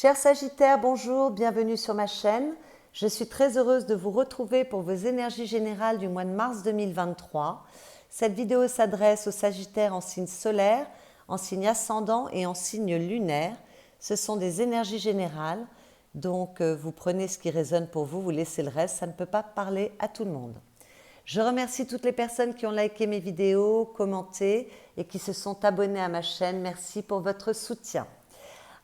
Chers Sagittaires, bonjour, bienvenue sur ma chaîne. Je suis très heureuse de vous retrouver pour vos énergies générales du mois de mars 2023. Cette vidéo s'adresse aux Sagittaires en signe solaire, en signe ascendant et en signe lunaire. Ce sont des énergies générales, donc vous prenez ce qui résonne pour vous, vous laissez le reste, ça ne peut pas parler à tout le monde. Je remercie toutes les personnes qui ont liké mes vidéos, commenté et qui se sont abonnées à ma chaîne. Merci pour votre soutien.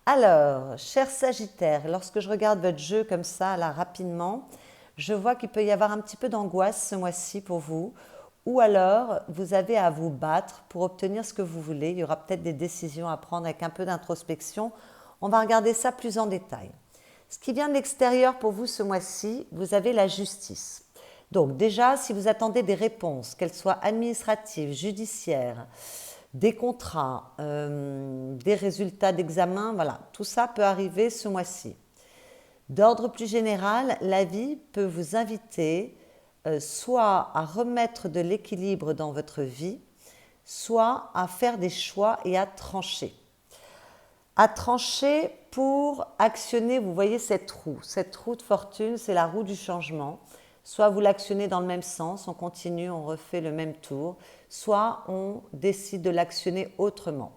Alors, chers Sagittaires, lorsque je regarde votre jeu comme ça, là, rapidement, je vois qu'il peut y avoir un petit peu d'angoisse ce mois-ci pour vous, ou alors vous avez à vous battre pour obtenir ce que vous voulez. Il y aura peut-être des décisions à prendre avec un peu d'introspection. On va regarder ça plus en détail. Ce qui vient de l'extérieur pour vous ce mois-ci, vous avez la justice. Donc déjà, si vous attendez des réponses, qu'elles soient administratives, judiciaires, des contrats, des résultats d'examen, voilà, tout ça peut arriver ce mois-ci. D'ordre plus général, la vie peut vous inviter soit à remettre de l'équilibre dans votre vie, soit à faire des choix et à trancher. À trancher pour actionner, vous voyez cette roue de fortune, c'est la roue du changement. Soit vous l'actionnez dans le même sens, on continue, on refait le même tour, soit on décide de l'actionner autrement.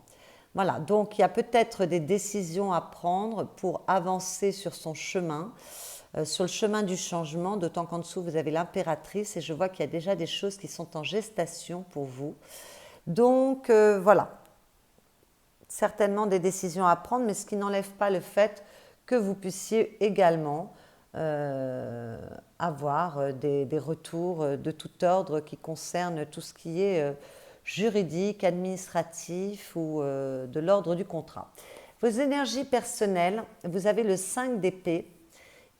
Voilà, donc il y a peut-être des décisions à prendre pour avancer sur son chemin, sur le chemin du changement, d'autant qu'en dessous vous avez l'impératrice et je vois qu'il y a déjà des choses qui sont en gestation pour vous. Donc voilà, certainement des décisions à prendre, mais ce qui n'enlève pas le fait que vous puissiez également avoir des retours de tout ordre qui concernent tout ce qui est juridique, administratif ou de l'ordre du contrat. Vos énergies personnelles, vous avez le 5 d'épée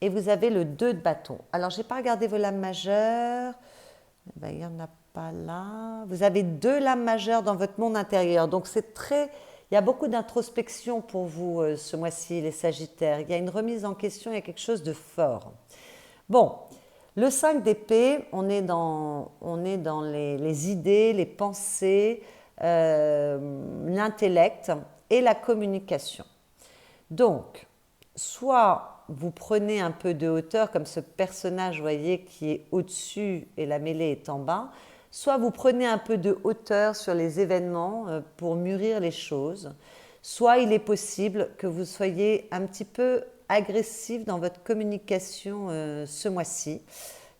et vous avez le 2 de bâton. Alors, je n'ai pas regardé vos lames majeures. Ben, il n'y en a pas là. Vous avez 2 lames majeures dans votre monde intérieur. Donc, c'est très... Il y a beaucoup d'introspection pour vous ce mois-ci, les Sagittaires. Il y a une remise en question, il y a quelque chose de fort. Bon, le 5 d'épée, on est dans les idées, les pensées, l'intellect et la communication. Donc, soit vous prenez un peu de hauteur, comme ce personnage, vous voyez, qui est au-dessus et la mêlée est en bas, soit vous prenez un peu de hauteur sur les événements pour mûrir les choses, soit il est possible que vous soyez un petit peu agressif dans votre communication ce mois-ci,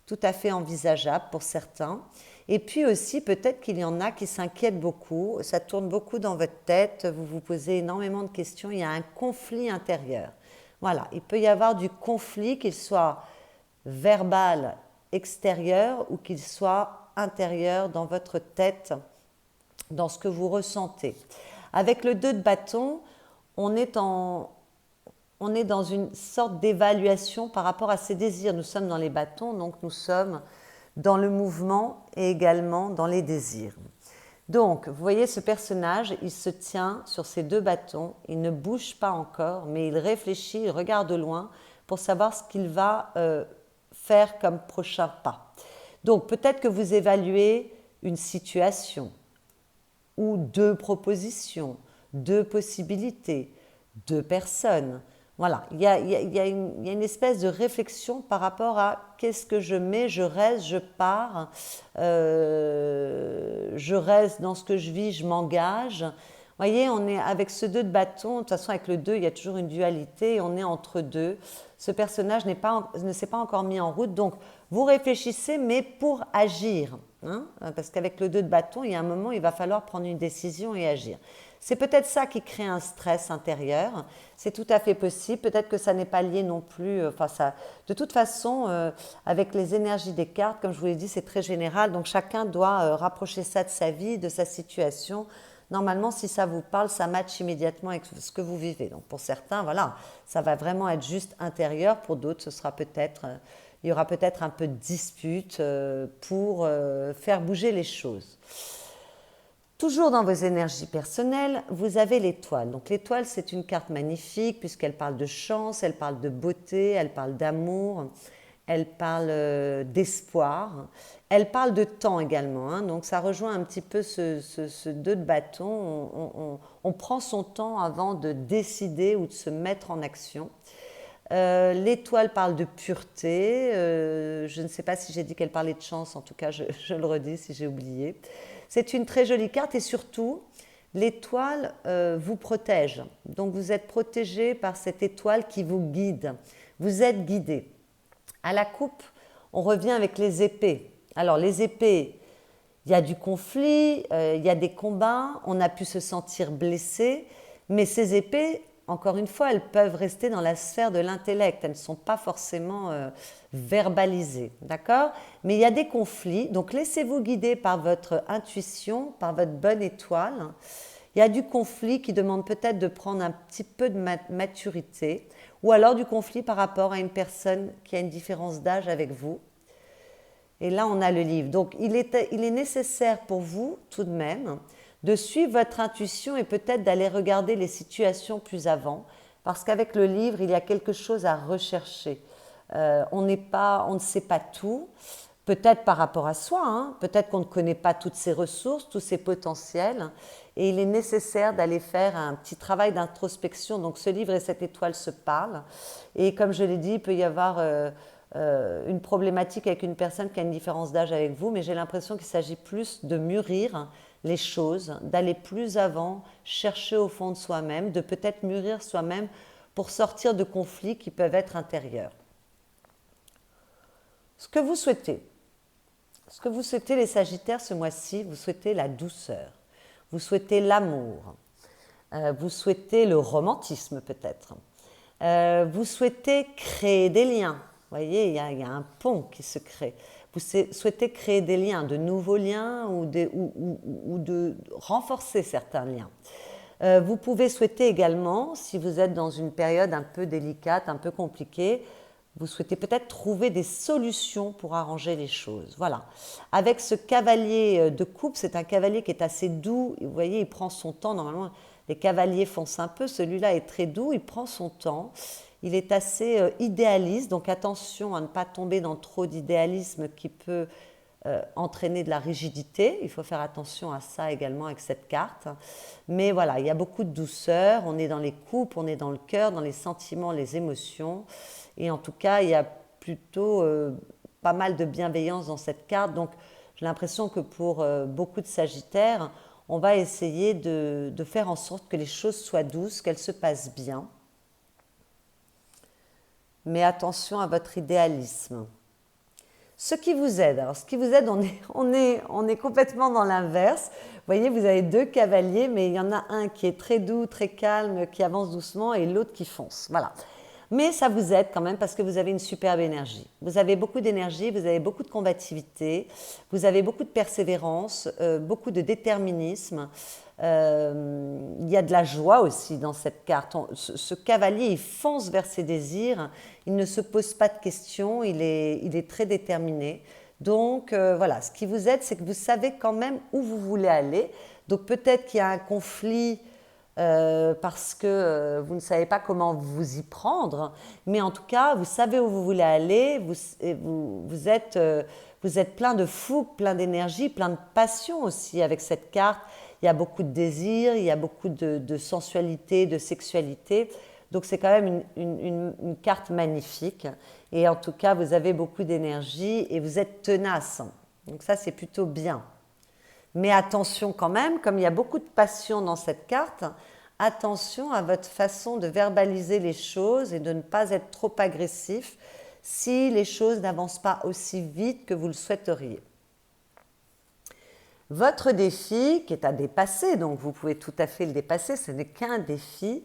tout à fait envisageable pour certains. Et puis aussi, peut-être qu'il y en a qui s'inquiètent beaucoup, ça tourne beaucoup dans votre tête, vous vous posez énormément de questions, il y a un conflit intérieur. Voilà, il peut y avoir du conflit, qu'il soit verbal, extérieur, ou qu'il soit intérieur dans votre tête, dans ce que vous ressentez. Avec le 2 de bâton, on est dans une sorte d'évaluation par rapport à ses désirs. Nous sommes dans les bâtons, donc nous sommes dans le mouvement et également dans les désirs. Donc, vous voyez ce personnage, il se tient sur ses 2 bâtons, il ne bouge pas encore, mais il réfléchit, il regarde loin pour savoir ce qu'il va faire comme prochain pas. Donc, peut-être que vous évaluez une situation ou 2 propositions, 2 possibilités, 2 personnes. Voilà, il y a une espèce de réflexion par rapport à qu'est-ce que je mets, je reste, je pars, je reste dans ce que je vis, je m'engage. Vous voyez, on est avec ce 2 de bâton, de toute façon avec le 2, il y a toujours une dualité, on est entre deux. Ce personnage ne s'est pas encore mis en route, donc vous réfléchissez, mais pour agir. Hein, parce qu'avec le 2 de bâton, il y a un moment, il va falloir prendre une décision et agir. C'est peut-être ça qui crée un stress intérieur, c'est tout à fait possible, peut-être que ça n'est pas lié non plus, de toute façon, avec les énergies des cartes, comme je vous l'ai dit, c'est très général, donc chacun doit rapprocher ça de sa vie, de sa situation. Normalement, si ça vous parle, ça matche immédiatement avec ce que vous vivez. Donc pour certains, voilà, ça va vraiment être juste intérieur, pour d'autres, ce sera peut-être... il y aura peut-être un peu de dispute pour faire bouger les choses. Toujours dans vos énergies personnelles, vous avez l'étoile. Donc l'étoile, c'est une carte magnifique puisqu'elle parle de chance, elle parle de beauté, elle parle d'amour. elle parle d'espoir, elle parle de temps également, hein, donc ça rejoint un petit peu ce 2 de bâton, on prend son temps avant de décider ou de se mettre en action. L'étoile parle de pureté, je ne sais pas si j'ai dit qu'elle parlait de chance, en tout cas je le redis si j'ai oublié. C'est une très jolie carte et surtout, l'étoile vous protège. Donc vous êtes protégé par cette étoile qui vous guide. Vous êtes guidé. À la coupe, on revient avec les épées. Alors les épées, il y a du conflit, il y a des combats, on a pu se sentir blessé, mais ces épées, encore une fois, elles peuvent rester dans la sphère de l'intellect, elles ne sont pas forcément verbalisées, d'accord? Mais il y a des conflits, donc laissez-vous guider par votre intuition, par votre bonne étoile. Il y a du conflit qui demande peut-être de prendre un petit peu de maturité, ou alors du conflit par rapport à une personne qui a une différence d'âge avec vous. Et là, on a le livre. Donc, il est nécessaire pour vous, tout de même, de suivre votre intuition et peut-être d'aller regarder les situations plus avant, parce qu'avec le livre, il y a quelque chose à rechercher. On ne sait pas tout, peut-être par rapport à soi, hein, peut-être qu'on ne connaît pas toutes ses ressources, tous ses potentiels, et il est nécessaire d'aller faire un petit travail d'introspection. Donc, ce livre et cette étoile se parlent, et comme je l'ai dit, il peut y avoir une problématique avec une personne qui a une différence d'âge avec vous, mais j'ai l'impression qu'il s'agit plus de mûrir les choses, d'aller plus avant, chercher au fond de soi-même, de peut-être mûrir soi-même pour sortir de conflits qui peuvent être intérieurs. Ce que vous souhaitez les Sagittaires ce mois-ci, vous souhaitez la douceur, vous souhaitez l'amour, vous souhaitez le romantisme peut-être, vous souhaitez créer des liens. Vous voyez, il y a un pont qui se crée. Vous souhaitez créer des liens, de nouveaux liens ou de renforcer certains liens. Vous pouvez souhaiter également, si vous êtes dans une période un peu délicate, un peu compliquée, vous souhaitez peut-être trouver des solutions pour arranger les choses. Voilà. Avec ce cavalier de coupe, c'est un cavalier qui est assez doux. Vous voyez, il prend son temps. Normalement, les cavaliers foncent un peu. Celui-là est très doux, il prend son temps. Il est assez idéaliste, donc attention à ne pas tomber dans trop d'idéalisme qui peut entraîner de la rigidité. Il faut faire attention à ça également avec cette carte. Mais voilà, il y a beaucoup de douceur. On est dans les coupes, on est dans le cœur, dans les sentiments, les émotions. Et en tout cas, il y a plutôt pas mal de bienveillance dans cette carte. Donc, j'ai l'impression que pour beaucoup de Sagittaires, on va essayer de faire en sorte que les choses soient douces, qu'elles se passent bien. Mais attention à votre idéalisme. Ce qui vous aide, alors ce qui vous aide, on est complètement dans l'inverse. Vous voyez, vous avez 2 cavaliers, mais il y en a un qui est très doux, très calme, qui avance doucement, et l'autre qui fonce. Voilà. Mais ça vous aide quand même parce que vous avez une superbe énergie. Vous avez beaucoup d'énergie, vous avez beaucoup de combativité, vous avez beaucoup de persévérance, beaucoup de déterminisme. Il y a de la joie aussi dans cette carte. Ce cavalier, il fonce vers ses désirs, il ne se pose pas de questions, il est très déterminé. Donc voilà, ce qui vous aide, c'est que vous savez quand même où vous voulez aller. Donc peut-être qu'il y a un conflit parce que vous ne savez pas comment vous y prendre, mais en tout cas, vous savez où vous voulez aller, vous êtes plein de fougue, plein d'énergie, plein de passion aussi avec cette carte. Il y a beaucoup de désir, il y a beaucoup de sensualité, de sexualité. Donc c'est quand même une carte magnifique. Et en tout cas, vous avez beaucoup d'énergie et vous êtes tenace. Donc ça, c'est plutôt bien. Mais attention quand même, comme il y a beaucoup de passion dans cette carte, attention à votre façon de verbaliser les choses et de ne pas être trop agressif si les choses n'avancent pas aussi vite que vous le souhaiteriez. Votre défi, qui est à dépasser, donc vous pouvez tout à fait le dépasser, ce n'est qu'un défi,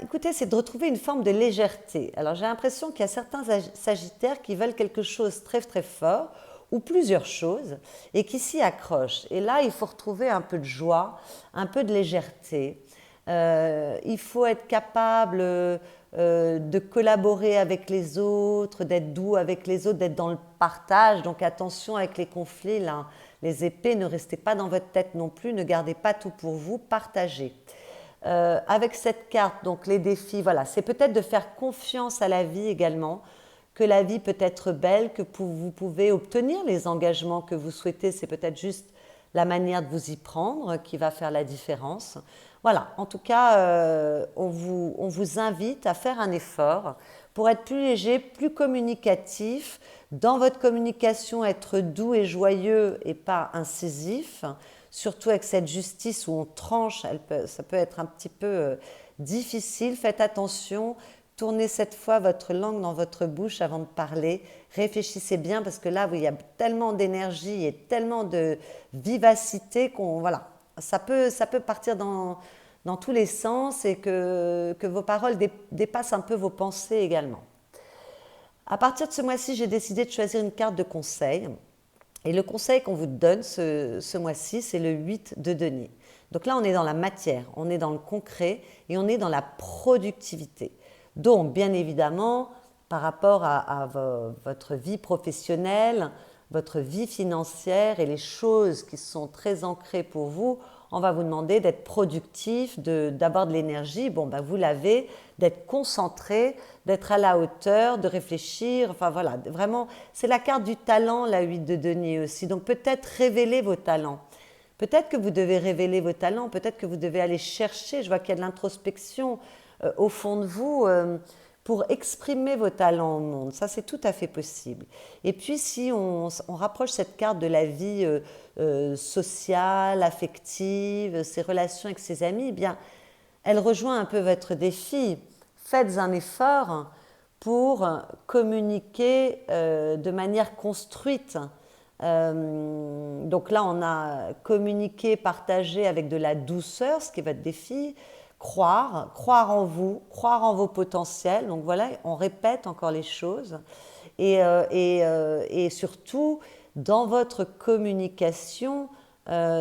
écoutez, c'est de retrouver une forme de légèreté. Alors j'ai l'impression qu'il y a certains Sagittaires qui veulent quelque chose très très fort, ou plusieurs choses, et qui s'y accrochent. Et là, il faut retrouver un peu de joie, un peu de légèreté. Il faut être capable de collaborer avec les autres, d'être doux avec les autres, d'être dans le partage. Donc attention avec les conflits, là. Les épées, ne restez pas dans votre tête non plus, ne gardez pas tout pour vous, partagez. Avec cette carte, donc les défis, voilà, c'est peut-être de faire confiance à la vie également, que la vie peut être belle, que vous pouvez obtenir les engagements que vous souhaitez. C'est peut-être juste la manière de vous y prendre qui va faire la différence. Voilà, en tout cas, on vous invite à faire un effort pour être plus léger, plus communicatif. Dans votre communication, être doux et joyeux et pas incisif. Surtout avec cette justice où on tranche, ça peut être un petit peu difficile. Faites attention. Tournez cette fois votre langue dans votre bouche avant de parler. Réfléchissez bien parce que là, il y a tellement d'énergie et tellement de vivacité voilà, ça peut partir dans tous les sens et que vos paroles dépassent un peu vos pensées également. À partir de ce mois-ci, j'ai décidé de choisir une carte de conseil. Et le conseil qu'on vous donne ce mois-ci, c'est le 8 de denier. Donc là, on est dans la matière, on est dans le concret et on est dans la productivité. Donc, bien évidemment, par rapport à votre vie professionnelle, votre vie financière et les choses qui sont très ancrées pour vous, on va vous demander d'être productif, d'avoir de l'énergie. Bon, ben vous l'avez, d'être concentré, d'être à la hauteur, de réfléchir. Enfin voilà, vraiment, c'est la carte du talent, la 8 de denier aussi. Donc peut-être révéler vos talents. Peut-être que vous devez révéler vos talents, peut-être que vous devez aller chercher, je vois qu'il y a de l'introspection au fond de vous pour exprimer vos talents au monde. Ça, c'est tout à fait possible. Et puis, si on rapproche cette carte de la vie sociale, affective, ses relations avec ses amis, eh bien, elle rejoint un peu votre défi. Faites un effort pour communiquer de manière construite. Donc là, on a communiqué, partagé avec de la douceur, ce qui est votre défi. Croire en vous, croire en vos potentiels. Donc voilà, on répète encore les choses. Et surtout, dans votre communication,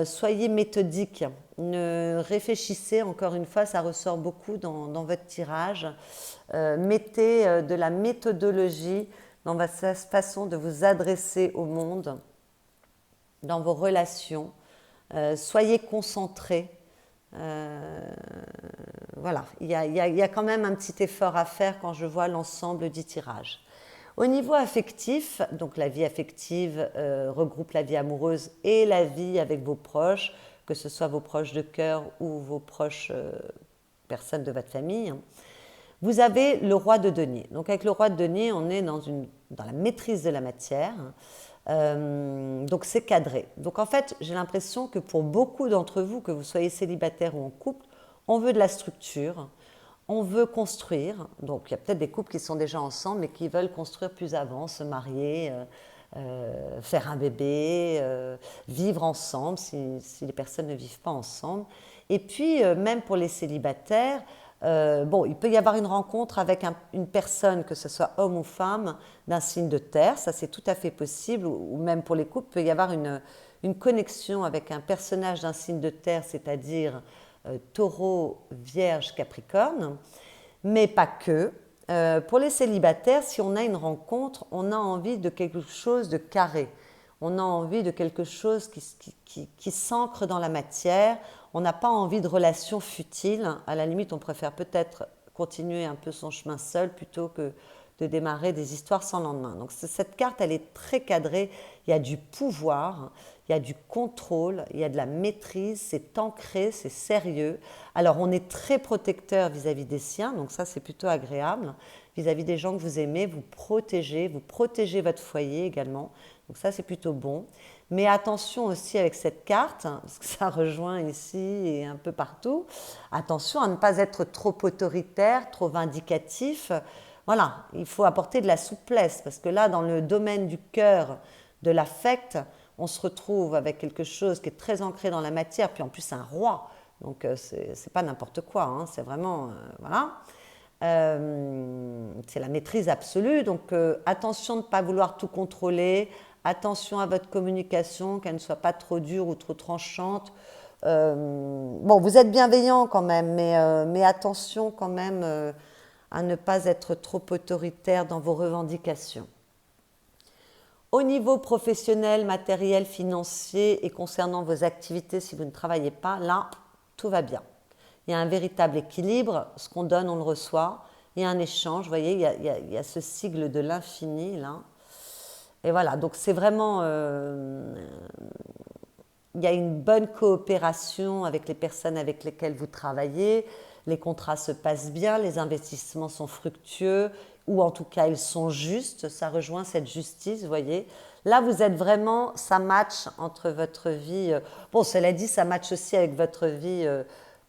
soyez méthodique. Réfléchissez, encore une fois, ça ressort beaucoup dans votre tirage. Mettez de la méthodologie dans votre façon de vous adresser au monde, dans vos relations. Soyez concentrés. Voilà, il y a quand même un petit effort à faire quand je vois l'ensemble du tirage. Au niveau affectif, donc la vie affective regroupe la vie amoureuse et la vie avec vos proches, que ce soit vos proches de cœur ou vos proches personnes de votre famille. Vous avez le roi de denier. Donc avec le roi de denier, on est dans la maîtrise de la matière. Donc c'est cadré. Donc en fait, j'ai l'impression que pour beaucoup d'entre vous, que vous soyez célibataire ou en couple, on veut de la structure, on veut construire. Donc il y a peut-être des couples qui sont déjà ensemble mais qui veulent construire plus avant, se marier, faire un bébé, vivre ensemble si les personnes ne vivent pas ensemble. Et puis même pour les célibataires, bon, il peut y avoir une rencontre avec une personne, que ce soit homme ou femme, d'un signe de terre, ça c'est tout à fait possible, ou même pour les couples, il peut y avoir une connexion avec un personnage d'un signe de terre, c'est-à-dire taureau, vierge, capricorne, mais pas que. Pour les célibataires, si on a une rencontre, on a envie de quelque chose de carré, on a envie de quelque chose qui s'ancre dans la matière. On n'a pas envie de relations futiles. À la limite, on préfère peut-être continuer un peu son chemin seul plutôt que de démarrer des histoires sans lendemain. Donc cette carte, elle est très cadrée. Il y a du pouvoir, il y a du contrôle, il y a de la maîtrise, c'est ancré, c'est sérieux. Alors on est très protecteur vis-à-vis des siens, donc ça c'est plutôt agréable. Vis-à-vis des gens que vous aimez, vous protégez votre foyer également. Donc ça c'est plutôt bon. Mais attention aussi avec cette carte, parce que ça rejoint ici et un peu partout, attention à ne pas être trop autoritaire, trop vindicatif. Voilà, il faut apporter de la souplesse, parce que là, dans le domaine du cœur, de l'affect, on se retrouve avec quelque chose qui est très ancré dans la matière, puis en plus un roi, donc c'est pas n'importe quoi, hein, c'est vraiment, voilà. C'est la maîtrise absolue, donc attention de ne pas vouloir tout contrôler, attention à votre communication, qu'elle ne soit pas trop dure ou trop tranchante. Bon, vous êtes bienveillant quand même, mais attention quand même à ne pas être trop autoritaire dans vos revendications. Au niveau professionnel, matériel, financier et concernant vos activités, si vous ne travaillez pas, là, tout va bien. Il y a un véritable équilibre, ce qu'on donne, on le reçoit. il y a un échange, vous voyez, il y a ce sigle de l'infini là. Et voilà, donc c'est vraiment, il y a une bonne coopération avec les personnes avec lesquelles vous travaillez, les contrats se passent bien, les investissements sont fructueux, ou en tout cas ils sont justes, ça rejoint cette justice, vous voyez. Là, vous êtes vraiment, ça match entre votre vie, bon, cela dit, ça match aussi avec votre vie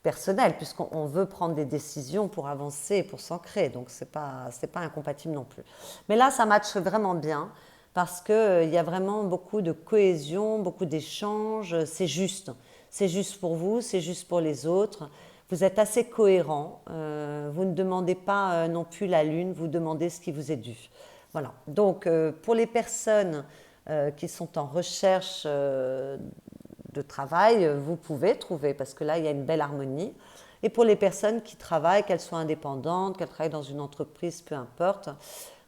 personnelle, puisqu'on veut prendre des décisions pour avancer, pour s'ancrer, donc c'est pas incompatible non plus. Mais là, ça match vraiment bien, parce qu'il y a vraiment beaucoup de cohésion, beaucoup d'échanges, c'est juste. C'est juste pour vous, c'est juste pour les autres. Vous êtes assez cohérent, vous ne demandez pas non plus la lune, vous demandez ce qui vous est dû. Voilà, donc pour les personnes qui sont en recherche de travail, vous pouvez trouver, parce que là, il y a une belle harmonie. Et pour les personnes qui travaillent, qu'elles soient indépendantes, qu'elles travaillent dans une entreprise, peu importe,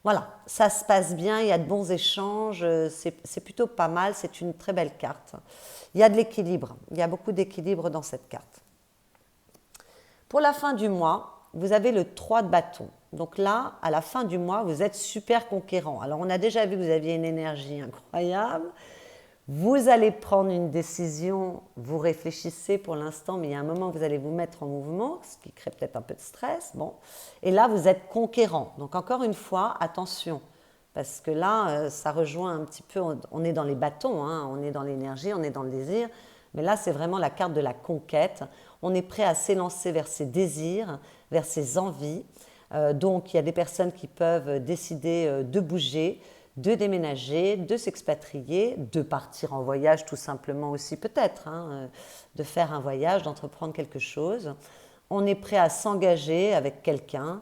voilà, ça se passe bien, il y a de bons échanges, c'est plutôt pas mal, c'est une très belle carte. Il y a de l'équilibre, il y a beaucoup d'équilibre dans cette carte. Pour la fin du mois, vous avez le 3 de bâton. Donc là, à la fin du mois, vous êtes super conquérant. Alors on a déjà vu que vous aviez une énergie incroyable. Vous allez prendre une décision, vous réfléchissez pour l'instant, mais il y a un moment où vous allez vous mettre en mouvement, ce qui crée peut-être un peu de stress. Bon. Et là, vous êtes conquérant. Donc encore une fois, attention, parce que là, ça rejoint un petit peu, on est dans les bâtons, hein, on est dans l'énergie, on est dans le désir, mais là, c'est vraiment la carte de la conquête. On est prêt à s'élancer vers ses désirs, vers ses envies. Donc, il y a des personnes qui peuvent décider de bouger, de déménager, de s'expatrier, de partir en voyage tout simplement aussi peut-être, hein, de faire un voyage, d'entreprendre quelque chose. On est prêt à s'engager avec quelqu'un,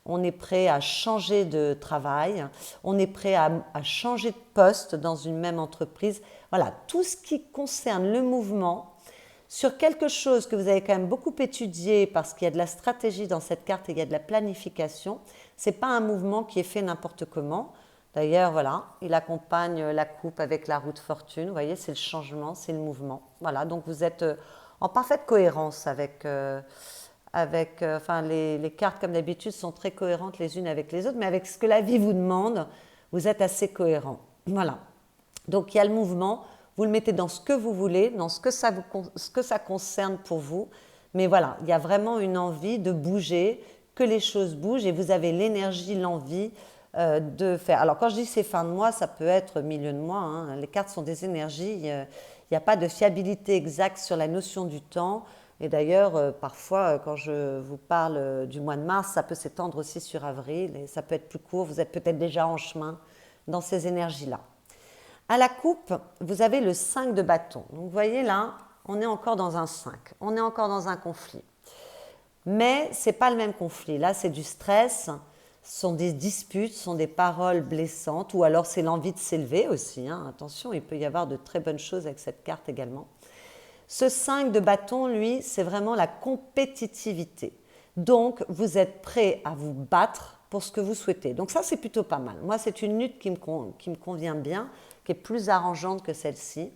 on est prêt à changer de travail, on est prêt à changer de poste dans une même entreprise. Voilà, tout ce qui concerne le mouvement sur quelque chose que vous avez quand même beaucoup étudié parce qu'il y a de la stratégie dans cette carte et il y a de la planification. Ce n'est pas un mouvement qui est fait n'importe comment. D'ailleurs, voilà, il accompagne la coupe avec la roue de fortune. Vous voyez, c'est le changement, c'est le mouvement. Voilà, donc vous êtes en parfaite cohérence enfin, les cartes, comme d'habitude, sont très cohérentes les unes avec les autres, mais avec ce que la vie vous demande, vous êtes assez cohérent. Voilà. Donc, il y a le mouvement, vous le mettez dans ce que vous voulez, dans ce que ça concerne pour vous. Mais voilà, il y a vraiment une envie de bouger, que les choses bougent et vous avez l'énergie, l'envie de faire. Alors, quand je dis c'est fin de mois, ça peut être milieu de mois. Hein. Les cartes sont des énergies. Il n'y a pas de fiabilité exacte sur la notion du temps. Et d'ailleurs, parfois, quand je vous parle du mois de mars, ça peut s'étendre aussi sur avril et ça peut être plus court. Vous êtes peut-être déjà en chemin dans ces énergies-là. À la coupe, vous avez le 5 de bâton. Donc, vous voyez là, on est encore dans un 5. On est encore dans un conflit. Mais ce n'est pas le même conflit. Là, c'est du stress, ce sont des disputes, ce sont des paroles blessantes, ou alors c'est l'envie de s'élever aussi. Hein. Attention, il peut y avoir de très bonnes choses avec cette carte également. Ce 5 de bâton, lui, c'est vraiment la compétitivité. Donc, vous êtes prêt à vous battre pour ce que vous souhaitez. Donc ça, c'est plutôt pas mal. Moi, c'est une lutte qui me convient bien, qui est plus arrangeante que celle-ci.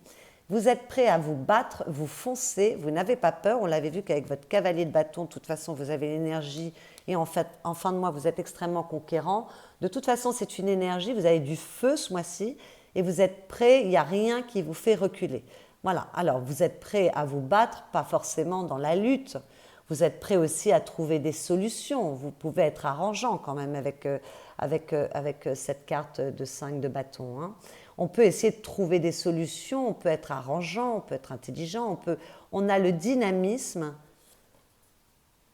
Vous êtes prêt à vous battre, vous foncez, vous n'avez pas peur. On l'avait vu qu'avec votre cavalier de bâton, de toute façon, vous avez l'énergie et en fait, en fin de mois, vous êtes extrêmement conquérant. De toute façon, c'est une énergie, vous avez du feu ce mois-ci et vous êtes prêt, il n'y a rien qui vous fait reculer. Voilà, alors vous êtes prêt à vous battre, pas forcément dans la lutte. Vous êtes prêt aussi à trouver des solutions. Vous pouvez être arrangeant quand même avec cette carte de 5 de bâton. Hein. On peut essayer de trouver des solutions, on peut être arrangeant, on peut être intelligent, on a le dynamisme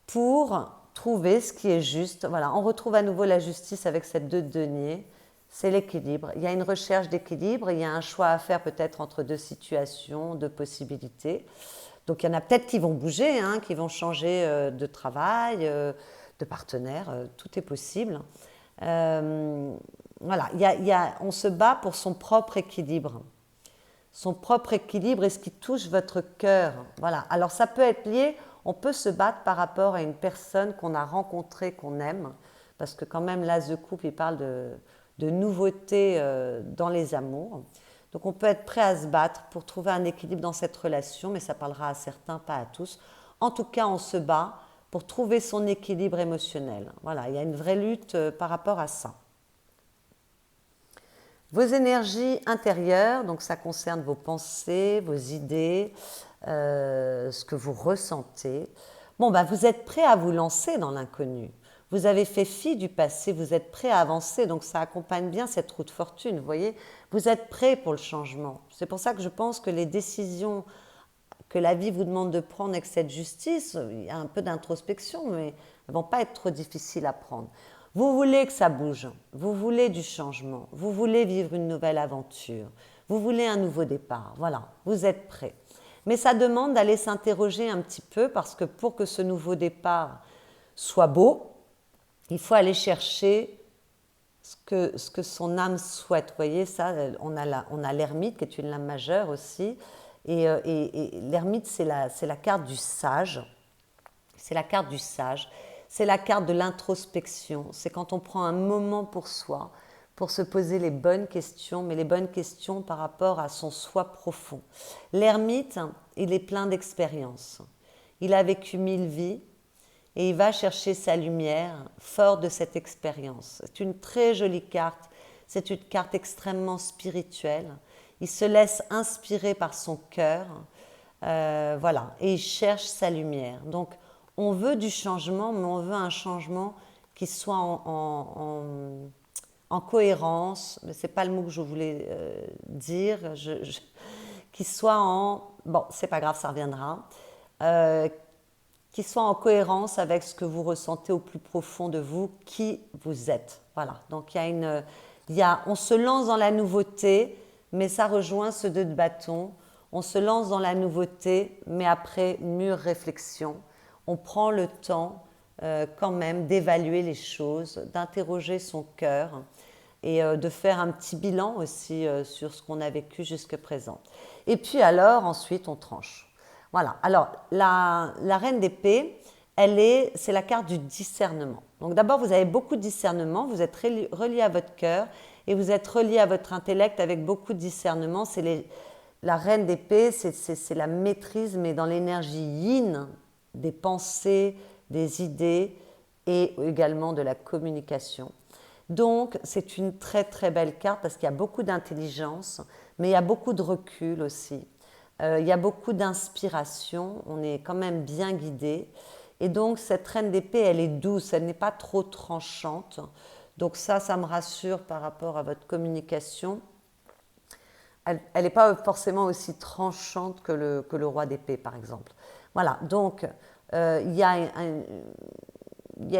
pour trouver ce qui est juste. Voilà, on retrouve à nouveau la justice avec cette 2 de denier. C'est l'équilibre. Il y a une recherche d'équilibre, il y a un choix à faire peut-être entre deux situations, deux possibilités. Donc il y en a peut-être qui vont bouger, hein, qui vont changer de travail, de partenaire, tout est possible. Voilà, on se bat pour son propre équilibre. Son propre équilibre est ce qui touche votre cœur. Voilà. Alors ça peut être lié, on peut se battre par rapport à une personne qu'on a rencontrée, qu'on aime, parce que quand même l'as de coupe, il parle de nouveautés dans les amours. Donc on peut être prêt à se battre pour trouver un équilibre dans cette relation, mais ça parlera à certains, pas à tous. En tout cas, on se bat pour trouver son équilibre émotionnel. Voilà, il y a une vraie lutte par rapport à ça. Vos énergies intérieures, donc ça concerne vos pensées, vos idées, ce que vous ressentez. Bon, bah, vous êtes prêt à vous lancer dans l'inconnu. Vous avez fait fi du passé, vous êtes prêt à avancer, donc ça accompagne bien cette roue de fortune, vous voyez. Vous êtes prêt pour le changement. C'est pour ça que je pense que les décisions que la vie vous demande de prendre avec cette justice, il y a un peu d'introspection, mais elles ne vont pas être trop difficiles à prendre. Vous voulez que ça bouge, vous voulez du changement, vous voulez vivre une nouvelle aventure, vous voulez un nouveau départ, voilà, vous êtes prêt. Mais ça demande d'aller s'interroger un petit peu parce que pour que ce nouveau départ soit beau, il faut aller chercher ce que son âme souhaite. Vous voyez, ça, on a l'ermite qui est une lame majeure aussi. Et l'ermite, c'est la carte du sage. C'est la carte du sage. C'est la carte de l'introspection. C'est quand on prend un moment pour soi, pour se poser les bonnes questions, mais les bonnes questions par rapport à son soi profond. L'ermite, il est plein d'expériences. Il a vécu 1000 vies et il va chercher sa lumière fort de cette expérience. C'est une très jolie carte. C'est une carte extrêmement spirituelle. Il se laisse inspirer par son cœur, voilà, et il cherche sa lumière. Donc, on veut du changement, mais on veut un changement qui soit en cohérence, mais ce n'est pas le mot que je voulais dire, qui soit en... Bon, c'est pas grave, ça reviendra. Qui soit en cohérence avec ce que vous ressentez au plus profond de vous, qui vous êtes. Voilà, donc on se lance dans la nouveauté, mais ça rejoint ce 2 de bâton. On se lance dans la nouveauté, mais après mûre réflexion. On prend le temps quand même d'évaluer les choses, d'interroger son cœur et de faire un petit bilan aussi sur ce qu'on a vécu jusqu'à présent. Et puis alors, ensuite, on tranche. Voilà, alors la reine d'épée, c'est la carte du discernement. Donc d'abord, vous avez beaucoup de discernement, vous êtes relié à votre cœur et vous êtes relié à votre intellect avec beaucoup de discernement. La reine d'épée, c'est la maîtrise, mais dans l'énergie yin des pensées, des idées et également de la communication. Donc, c'est une très très belle carte parce qu'il y a beaucoup d'intelligence, mais il y a beaucoup de recul aussi. Il y a beaucoup d'inspiration, on est quand même bien guidé. Et donc, cette reine d'épée, elle est douce, elle n'est pas trop tranchante. Donc ça me rassure par rapport à votre communication. Elle n'est pas forcément aussi tranchante que le roi d'épée, par exemple. Voilà, donc il y a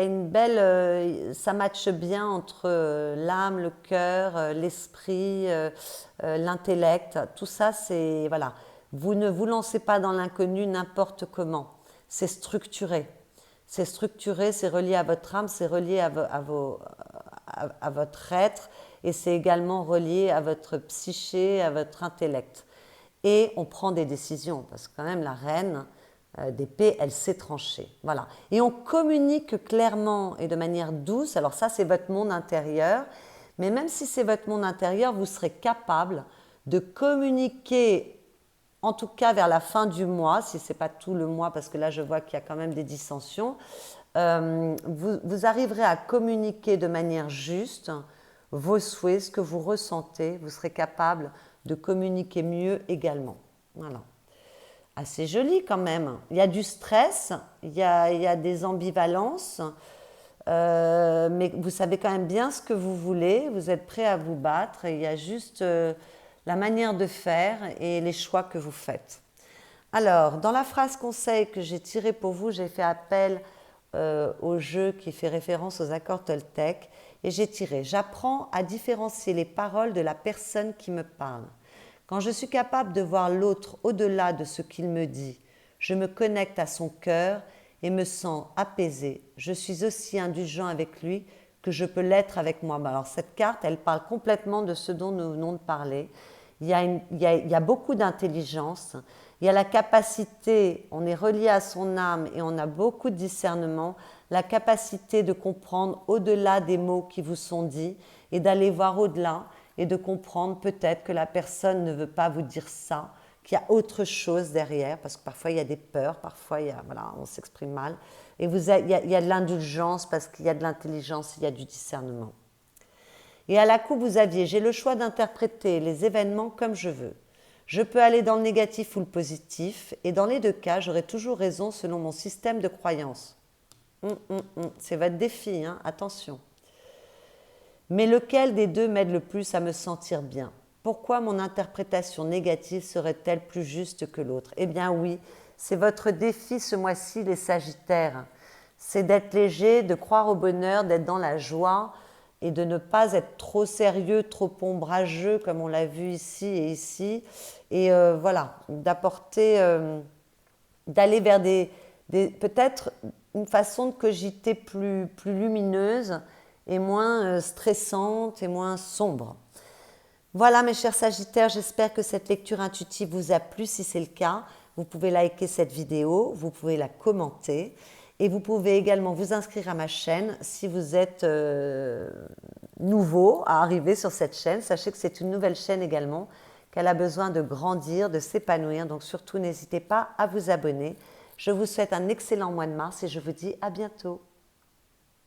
une belle... ça matche bien entre l'âme, le cœur, l'esprit, l'intellect. Tout ça, c'est... Voilà. Vous ne vous lancez pas dans l'inconnu n'importe comment. C'est structuré. C'est structuré, c'est relié à votre âme, c'est relié à votre être et c'est également relié à votre psyché, à votre intellect. Et on prend des décisions parce que quand même la reine d'épée, elle sait trancher. Voilà. Et on communique clairement et de manière douce. Alors ça, c'est votre monde intérieur. Mais même si c'est votre monde intérieur, vous serez capable de communiquer en tout cas vers la fin du mois, si ce n'est pas tout le mois, parce que là je vois qu'il y a quand même des dissensions, vous arriverez à communiquer de manière juste vos souhaits, ce que vous ressentez, vous serez capable de communiquer mieux également. Voilà. Assez joli quand même. Il y a du stress, il y a des ambivalences, mais vous savez quand même bien ce que vous voulez, vous êtes prêt à vous battre, et il y a juste... la manière de faire et les choix que vous faites. Alors, dans la phrase conseil que j'ai tirée pour vous, j'ai fait appel au jeu qui fait référence aux accords Toltec et j'ai tiré « J'apprends à différencier les paroles de la personne qui me parle. Quand je suis capable de voir l'autre au-delà de ce qu'il me dit, je me connecte à son cœur et me sens apaisée. Je suis aussi indulgent avec lui que je peux l'être avec moi. » Alors cette carte, elle parle complètement de ce dont nous venons de parler. Il y a beaucoup d'intelligence, il y a la capacité, on est relié à son âme et on a beaucoup de discernement, la capacité de comprendre au-delà des mots qui vous sont dits et d'aller voir au-delà et de comprendre peut-être que la personne ne veut pas vous dire ça, qu'il y a autre chose derrière, parce que parfois il y a des peurs, parfois voilà, on s'exprime mal. Et il y a de l'indulgence parce qu'il y a de l'intelligence, il y a du discernement. Et à la coupe, vous aviez, j'ai le choix d'interpréter les événements comme je veux. Je peux aller dans le négatif ou le positif, et dans les deux cas, j'aurai toujours raison selon mon système de croyance. C'est votre défi, hein, attention. Mais lequel des deux m'aide le plus à me sentir bien? Pourquoi mon interprétation négative serait-elle plus juste que l'autre? Eh bien oui, c'est votre défi ce mois-ci, les Sagittaires. C'est d'être léger, de croire au bonheur, d'être dans la joie et de ne pas être trop sérieux, trop ombrageux comme on l'a vu ici et ici. Et voilà, d'apporter, d'aller vers peut-être une façon de cogiter plus lumineuse et moins stressante et moins sombre. Voilà mes chers Sagittaires, j'espère que cette lecture intuitive vous a plu. Si c'est le cas, vous pouvez liker cette vidéo, vous pouvez la commenter et vous pouvez également vous inscrire à ma chaîne si vous êtes nouveau à arriver sur cette chaîne. Sachez que c'est une nouvelle chaîne également, qu'elle a besoin de grandir, de s'épanouir. Donc surtout, n'hésitez pas à vous abonner. Je vous souhaite un excellent mois de mars et je vous dis à bientôt.